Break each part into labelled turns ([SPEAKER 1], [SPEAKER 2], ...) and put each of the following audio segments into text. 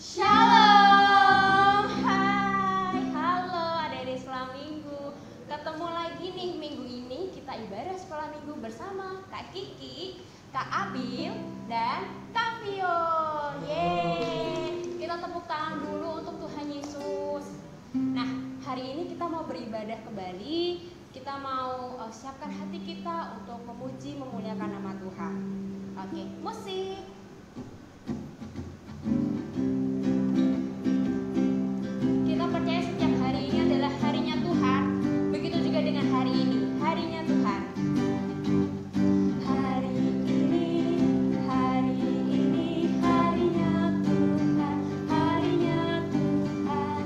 [SPEAKER 1] Shalom, hai, halo adik-adik sekolah minggu. Ketemu lagi nih minggu ini kita ibadah sekolah minggu bersama Kak Kiki, Kak Abil, dan Kak Vio. Yeay, kita tepuk tangan dulu untuk Tuhan Yesus. Nah, hari ini kita mau beribadah kembali. Kita mau siapkan hati kita untuk memuji, memuliakan nama Tuhan. Oke, musik. Kita percaya setiap hari ini adalah harinya Tuhan. Begitu juga dengan hari ini, harinya Tuhan. Hari ini harinya Tuhan, harinya Tuhan.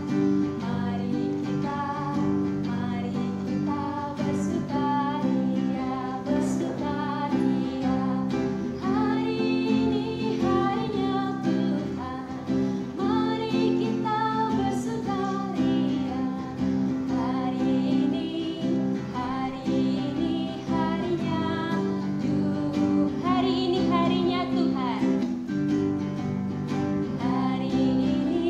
[SPEAKER 1] Mari kita bersukaria, bersukaria. Hari ini harinya Tuhan. Mari kita bersukaria. Hari ini harinya Tuhan. Hari ini harinya Tuhan. Hari ini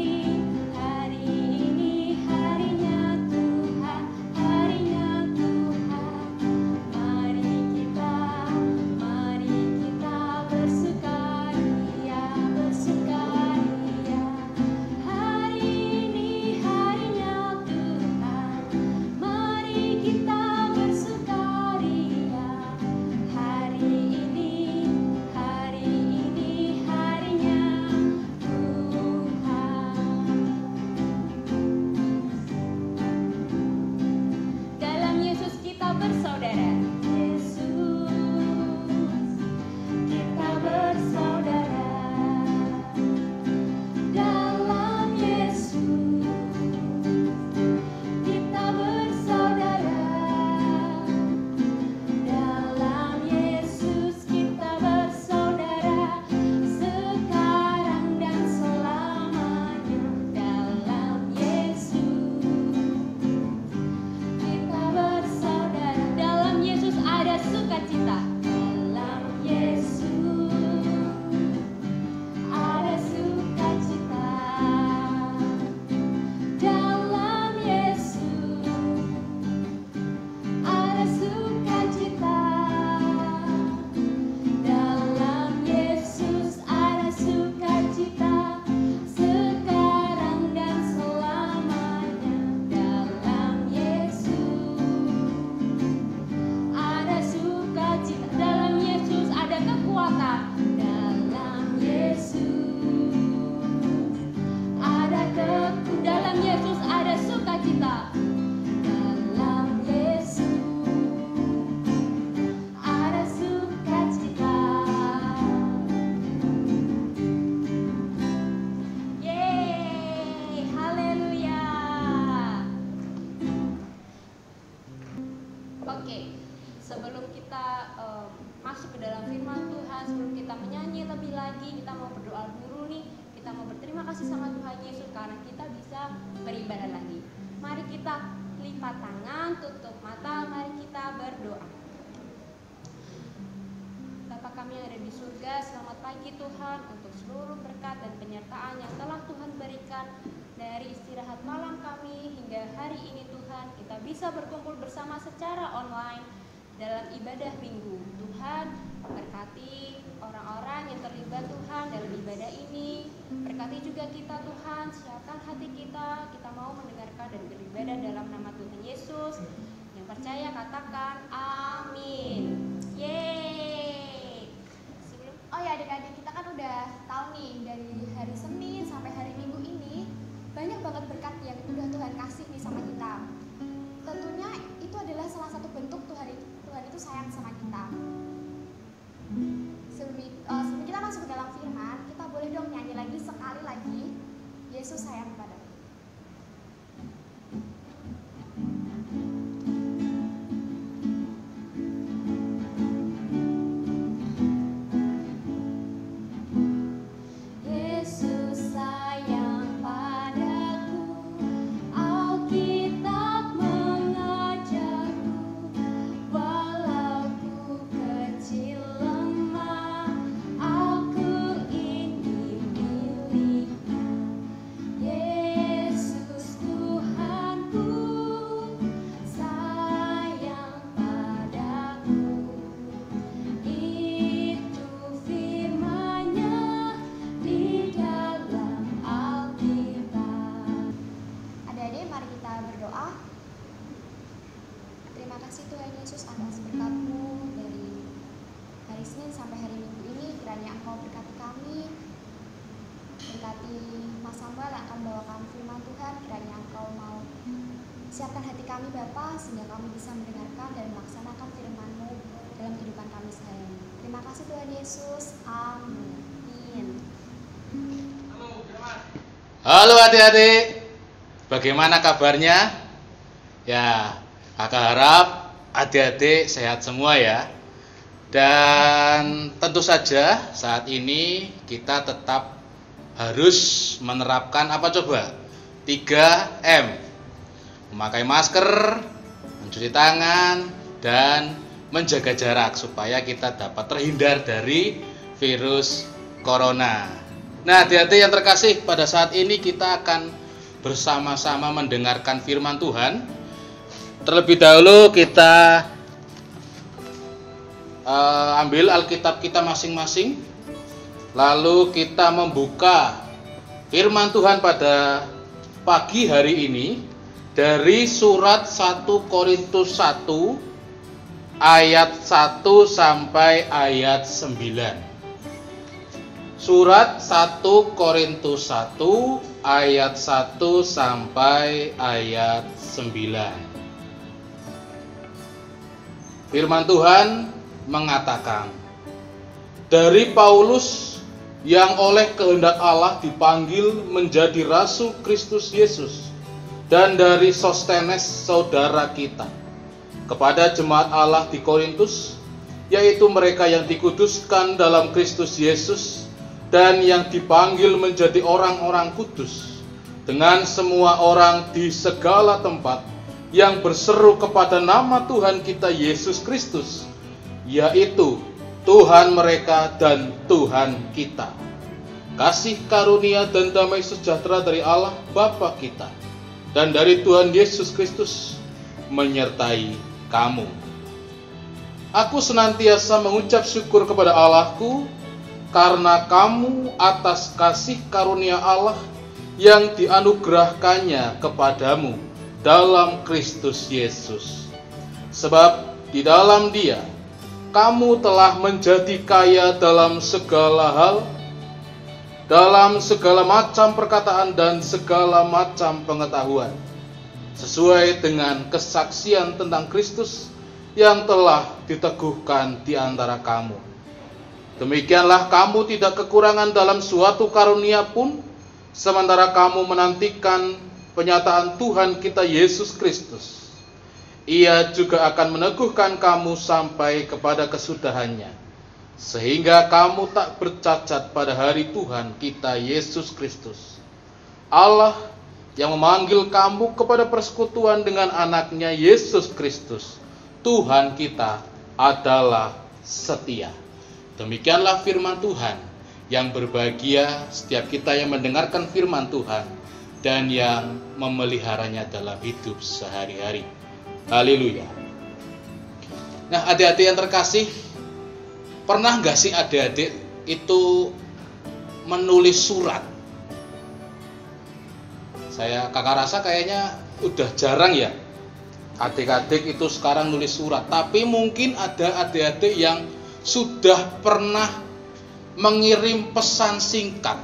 [SPEAKER 1] harinya Tuhan, harinya Tuhan. Mari kita bersukaria, bersukaria. Hari ini harinya Tuhan. Mari kita bersukaria. Hari ini harinya Tuhan. Dalam Yesus kita bersaudara. Yesus, kita bersaudara. Dalam Yesus, kita bersaudara. Dalam Yesus kita bersaudara. Sekarang dan selamanya. Dalam Yesus kita bersaudara. Dalam Yesus ada sukacita. Dalam Yesus ada sukacita. Dalam Yesus ada sukacita. Dalam Yesus ada sukacita. Sekarang dan selamanya. Dalam Yesus ada sukacita. Dalam Yesus ada kekuatan. Dalam Yesus dalam Yesus ada sukacita. Dalam Yesus ada sukacita. Yeay, haleluya. Oke, sebelum kita masuk ke dalam firman Tuhan, sebelum kita menyanyi lebih lagi, kita mau berdoa dulu nih. Kita mau berterima kasih sama Tuhan Yesus karena kita bisa beribadah lagi. Mari kita lipat tangan, tutup mata, mari kita berdoa. Bapa kami yang ada di surga, selamat pagi Tuhan untuk seluruh berkat dan penyertaan yang telah Tuhan berikan dari istirahat malam kami hingga hari ini Tuhan. Kita bisa berkumpul bersama secara online dalam ibadah minggu. Tuhan, berkati orang-orang yang terlibat Tuhan dalam ibadah ini. Berkati juga kita Tuhan, siapkan hati kita. Kita mau mendengarkan dan beribadah dalam nama Tuhan Yesus. Yang percaya katakan amin. Yeay.
[SPEAKER 2] Oh ya adik-adik, kita kan udah tahu nih dari hari Senin sampai hari Minggu ini banyak banget berkat yang udah Tuhan kasih nih sama kita. Tentunya itu adalah salah satu bentuk Tuhan itu sayang sama kita. Sebelum kita masuk ke dalam firman, kita boleh dong nyanyi lagi sekali lagi, Yesus sayang padamu.
[SPEAKER 1] Yesus sayang padaku, Alkitab mengajarku, walau ku kecil lemah, aku ini miliknya.
[SPEAKER 2] memberkati Mas Samuel yang akan membawakan firman Tuhan. Kiranya Engkau mau siapkan hati kami Bapa, sehingga kami bisa mendengarkan dan melaksanakan firman-Mu dalam kehidupan kami sehari-hari. Terima kasih Tuhan Yesus. Amin.
[SPEAKER 3] Halo adik-adik, bagaimana kabarnya? Ya, kakak harap adik-adik sehat semua ya. Dan tentu saja saat ini kita tetap harus menerapkan apa coba? 3M. Memakai masker, mencuci tangan, dan menjaga jarak supaya kita dapat terhindar dari virus corona. Nah, adik-adik yang terkasih, pada saat ini kita akan bersama-sama mendengarkan firman Tuhan. Terlebih dahulu kita ambil Alkitab kita masing-masing, lalu kita membuka firman Tuhan pada pagi hari ini dari surat 1 Korintus 1 ayat 1 sampai ayat 9. Surat 1 Korintus 1 ayat 1 sampai ayat 9. Firman Tuhan mengatakan, dari Paulus yang oleh kehendak Allah dipanggil menjadi Rasul Kristus Yesus, dan dari Sostenes saudara kita, kepada jemaat Allah di Korintus, yaitu mereka yang dikuduskan dalam Kristus Yesus dan yang dipanggil menjadi orang-orang kudus, dengan semua orang di segala tempat yang berseru kepada nama Tuhan kita Yesus Kristus, yaitu Tuhan mereka dan Tuhan kita. Kasih karunia dan damai sejahtera dari Allah Bapa kita dan dari Tuhan Yesus Kristus menyertai kamu. Aku senantiasa mengucap syukur kepada Allahku karena kamu atas kasih karunia Allah yang dianugerahkannya kepadamu dalam Kristus Yesus. Sebab di dalam Dia kamu telah menjadi kaya dalam segala hal, dalam segala macam perkataan dan segala macam pengetahuan, sesuai dengan kesaksian tentang Kristus yang telah diteguhkan di antara kamu. Demikianlah kamu tidak kekurangan dalam suatu karunia pun, sementara kamu menantikan penyataan Tuhan kita Yesus Kristus. Ia juga akan meneguhkan kamu sampai kepada kesudahannya, sehingga kamu tak bercacat pada hari Tuhan kita Yesus Kristus. Allah yang memanggil kamu kepada persekutuan dengan anaknya Yesus Kristus, Tuhan kita, adalah setia. Demikianlah firman Tuhan. Yang berbahagia setiap kita yang mendengarkan firman Tuhan dan yang memeliharanya dalam hidup sehari-hari. Haleluya. Nah, adik-adik yang terkasih, pernah gak sih adik-adik itu menulis surat? Kakak rasa kayaknya udah jarang ya adik-adik itu sekarang nulis surat. Tapi mungkin ada adik-adik yang sudah pernah mengirim pesan singkat,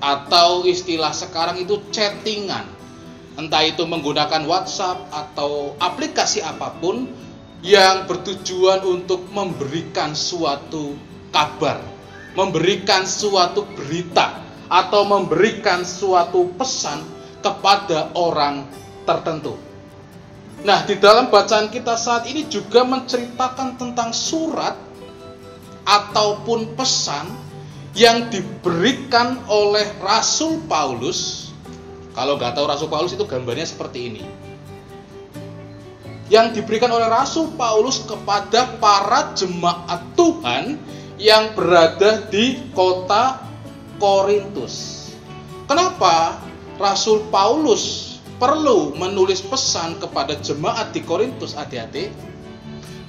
[SPEAKER 3] atau istilah sekarang itu chattingan, entah itu menggunakan WhatsApp atau aplikasi apapun yang bertujuan untuk memberikan suatu kabar, memberikan suatu berita, atau memberikan suatu pesan kepada orang tertentu. Nah, di dalam bacaan kita saat ini juga menceritakan tentang surat ataupun pesan yang diberikan oleh Rasul Paulus. Kalau nggak tahu Rasul Paulus itu gambarnya seperti ini. Yang diberikan oleh Rasul Paulus kepada para jemaat Tuhan yang berada di kota Korintus. Kenapa Rasul Paulus perlu menulis pesan kepada jemaat di Korintus, adik-adik?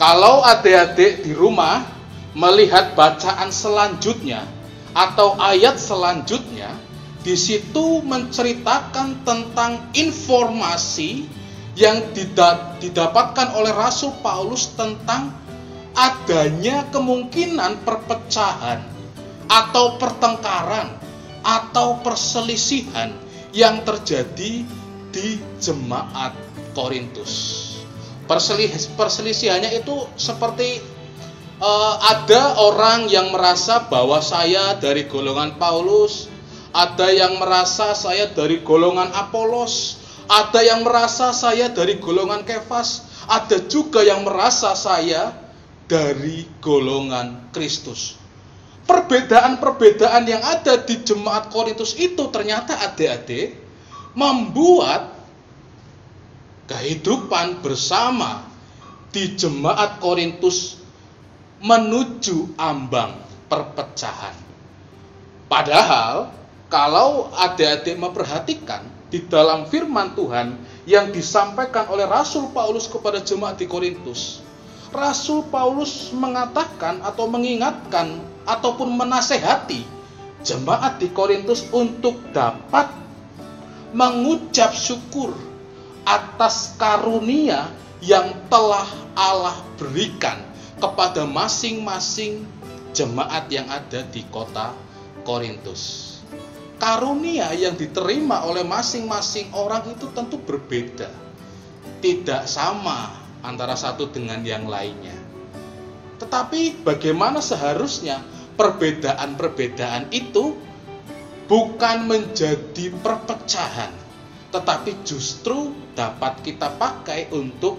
[SPEAKER 3] Kalau adik-adik di rumah melihat bacaan selanjutnya atau ayat selanjutnya, di situ menceritakan tentang informasi yang didapatkan oleh Rasul Paulus tentang adanya kemungkinan perpecahan atau pertengkaran atau perselisihan yang terjadi di jemaat Korintus. Perselisihannya itu seperti ada orang yang merasa bahwa saya dari golongan Paulus, ada yang merasa saya dari golongan Apolos, ada yang merasa saya dari golongan Kefas, ada juga yang merasa saya dari golongan Kristus. Perbedaan-perbedaan yang ada di jemaat Korintus itu ternyata adik-adik membuat kehidupan bersama di jemaat Korintus menuju ambang perpecahan. Padahal kalau adik-adik memperhatikan di dalam firman Tuhan yang disampaikan oleh Rasul Paulus kepada jemaat di Korintus, Rasul Paulus mengatakan atau mengingatkan ataupun menasehati jemaat di Korintus untuk dapat mengucap syukur atas karunia yang telah Allah berikan kepada masing-masing jemaat yang ada di kota Korintus. Karunia yang diterima oleh masing-masing orang itu tentu berbeda, tidak sama antara satu dengan yang lainnya. Tetapi bagaimana seharusnya perbedaan-perbedaan itu bukan menjadi perpecahan, tetapi justru dapat kita pakai untuk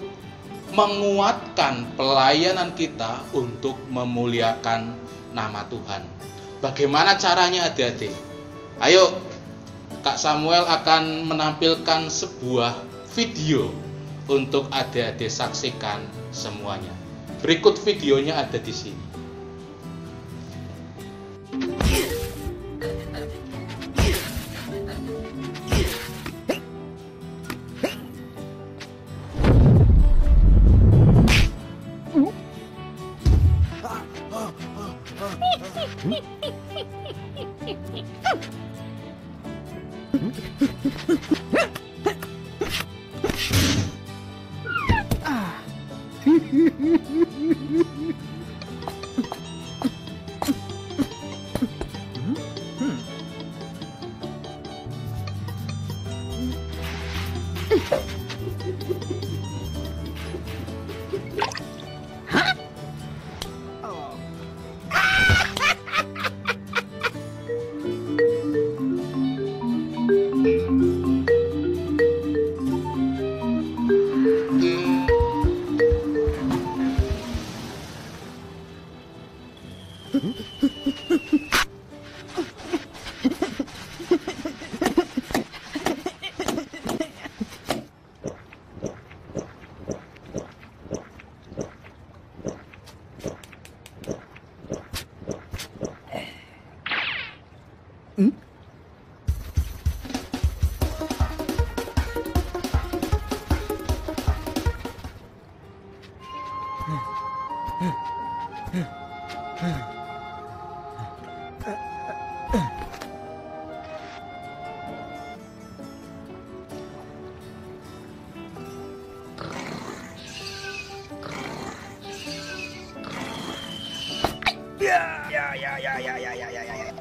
[SPEAKER 3] menguatkan pelayanan kita untuk memuliakan nama Tuhan. Bagaimana caranya adik-adik? Ayo, Kak Samuel akan menampilkan sebuah video untuk adik-adik saksikan semuanya. Berikut videonya ada di sini.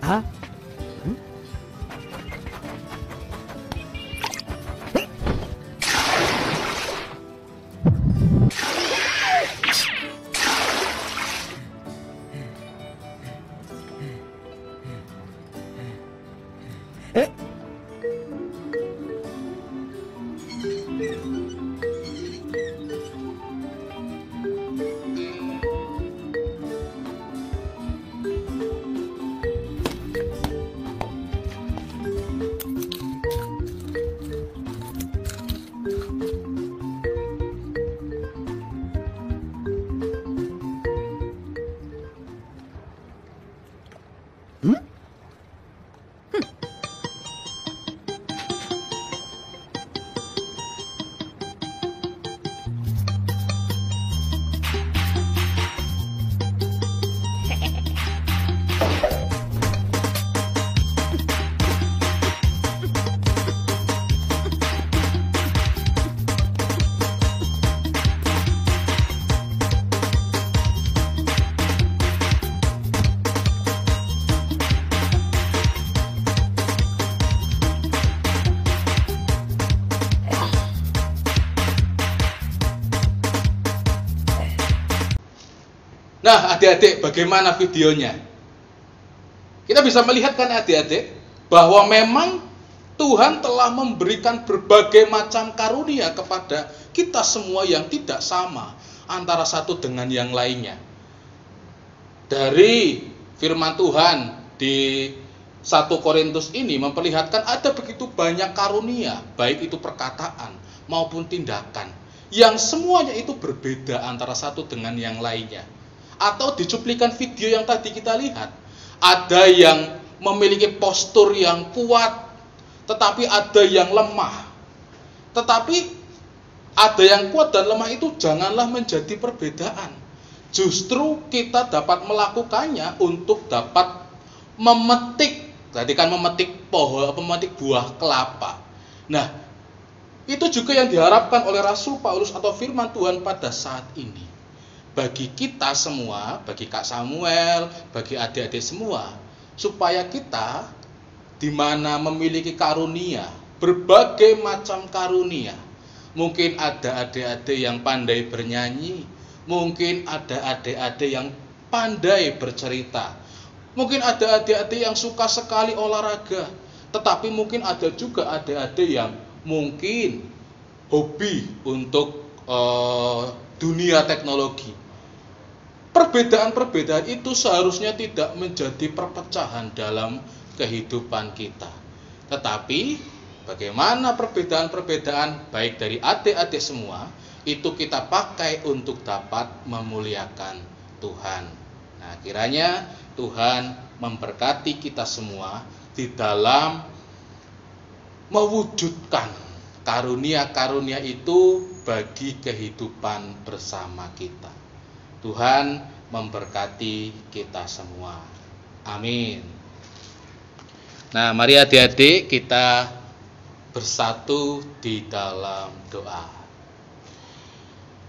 [SPEAKER 4] Hah?
[SPEAKER 3] Nah, adik-adik, bagaimana videonya? Kita bisa melihat kan adik-adik, bahwa memang Tuhan telah memberikan berbagai macam karunia kepada kita semua yang tidak sama antara satu dengan yang lainnya. Dari firman Tuhan di 1 Korintus ini memperlihatkan ada begitu banyak karunia, baik itu perkataan maupun tindakan, yang semuanya itu berbeda antara satu dengan yang lainnya. Atau di cuplikan video yang tadi kita lihat, ada yang memiliki postur yang kuat, tetapi ada yang lemah. Tetapi ada yang kuat dan lemah itu janganlah menjadi perbedaan. Justru kita dapat melakukannya untuk dapat memetik, tadi kan memetik buah kelapa. Nah, itu juga yang diharapkan oleh Rasul Paulus atau firman Tuhan pada saat ini. Bagi kita semua, bagi Kak Samuel, bagi adik-adik semua, supaya kita di mana memiliki karunia, berbagai macam karunia. Mungkin ada adik-adik yang pandai bernyanyi, mungkin ada adik-adik yang pandai bercerita, mungkin ada adik-adik yang suka sekali olahraga, tetapi mungkin ada juga adik-adik yang mungkin hobi untuk dunia teknologi. Perbedaan-perbedaan itu seharusnya tidak menjadi perpecahan dalam kehidupan kita. Tetapi bagaimana perbedaan-perbedaan baik dari adik-adik semua itu kita pakai untuk dapat memuliakan Tuhan. Nah, kiranya Tuhan memberkati kita semua di dalam mewujudkan karunia-karunia itu bagi kehidupan bersama kita. Tuhan memberkati kita semua. Amin. Nah, mari adik-adik kita bersatu di dalam doa.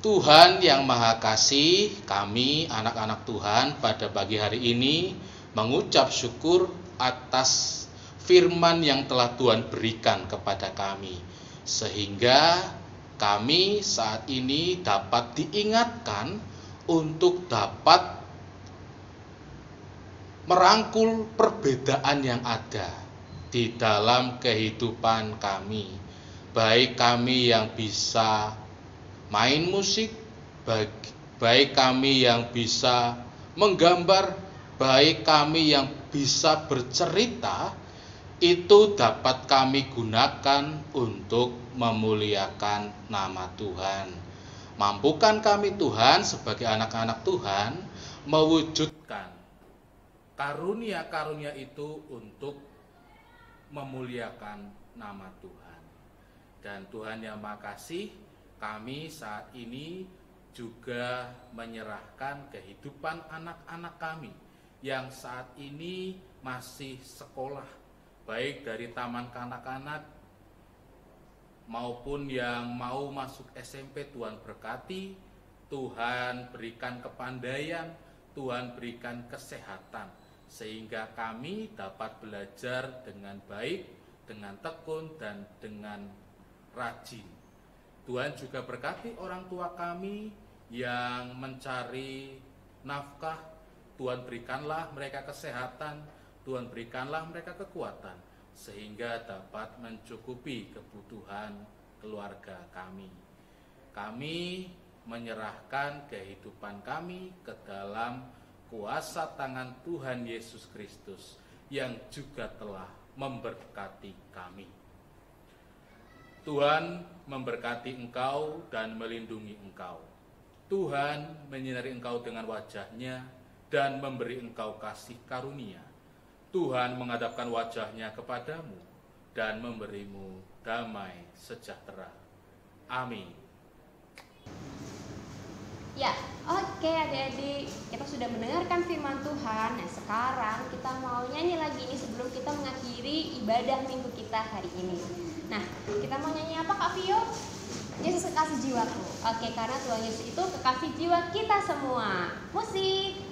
[SPEAKER 3] Tuhan yang Maha Kasih, kami anak-anak Tuhan pada pagi hari ini mengucap syukur atas firman yang telah Tuhan berikan kepada kami, sehingga kami saat ini dapat diingatkan untuk dapat merangkul perbedaan yang ada di dalam kehidupan kami. Baik kami yang bisa main musik, baik kami yang bisa menggambar, baik kami yang bisa bercerita, itu dapat kami gunakan untuk memuliakan nama Tuhan. Mampukan kami Tuhan sebagai anak-anak Tuhan mewujudkan karunia-karunia itu untuk memuliakan nama Tuhan. Dan Tuhan yang Maha Kasih, kami saat ini juga menyerahkan kehidupan anak-anak kami yang saat ini masih sekolah, baik dari taman kanak-kanak maupun yang mau masuk SMP. Tuhan berkati, Tuhan berikan kepandaian, Tuhan berikan kesehatan, sehingga kami dapat belajar dengan baik, dengan tekun, dan dengan rajin. Tuhan juga berkati orang tua kami yang mencari nafkah, Tuhan berikanlah mereka kesehatan, Tuhan berikanlah mereka kekuatan, sehingga dapat mencukupi kebutuhan keluarga kami. Kami menyerahkan kehidupan kami ke dalam kuasa tangan Tuhan Yesus Kristus yang juga telah memberkati kami. Tuhan memberkati engkau dan melindungi engkau. Tuhan menyinari engkau dengan wajah-Nya dan memberi engkau kasih karunia. Tuhan menghadapkan wajah-Nya kepadamu dan memberimu damai sejahtera. Amin.
[SPEAKER 1] Ya, oke adik-adik, kita sudah mendengarkan firman Tuhan. Nah, sekarang kita mau nyanyi lagi nih sebelum kita mengakhiri ibadah minggu kita hari ini. Nah, kita mau nyanyi apa Kak Vio?
[SPEAKER 2] Yesus kekasih jiwaku.
[SPEAKER 1] Oke, karena Tuhan Yesus itu kekasih jiwa kita semua. Musik.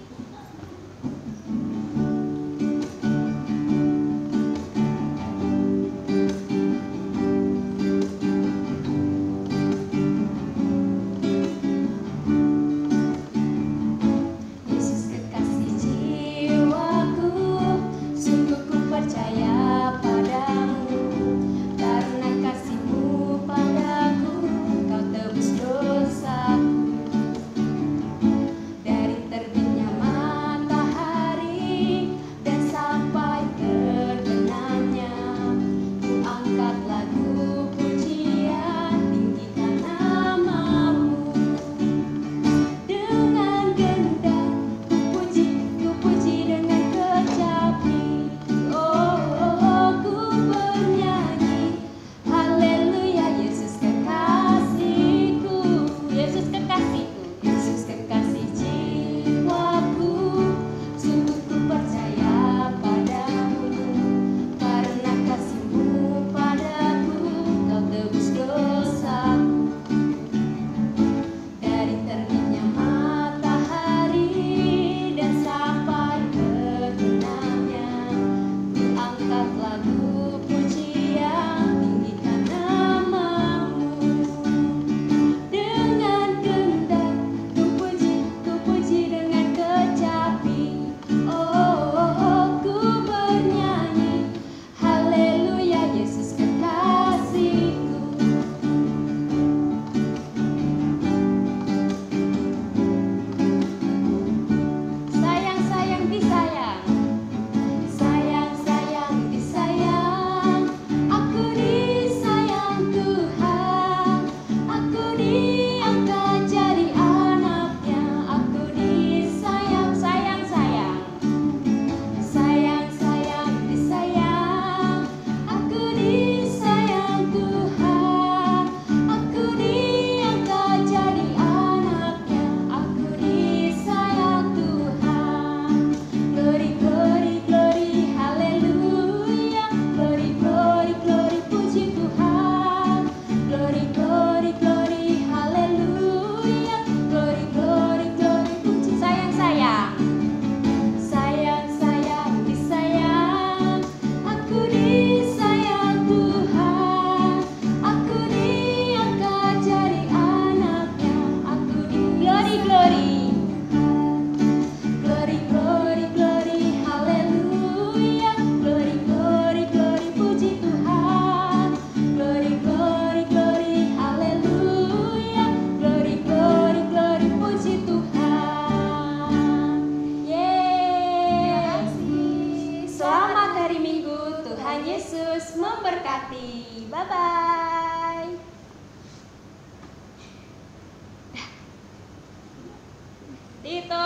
[SPEAKER 1] Tito.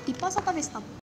[SPEAKER 2] Di pause atau di stop?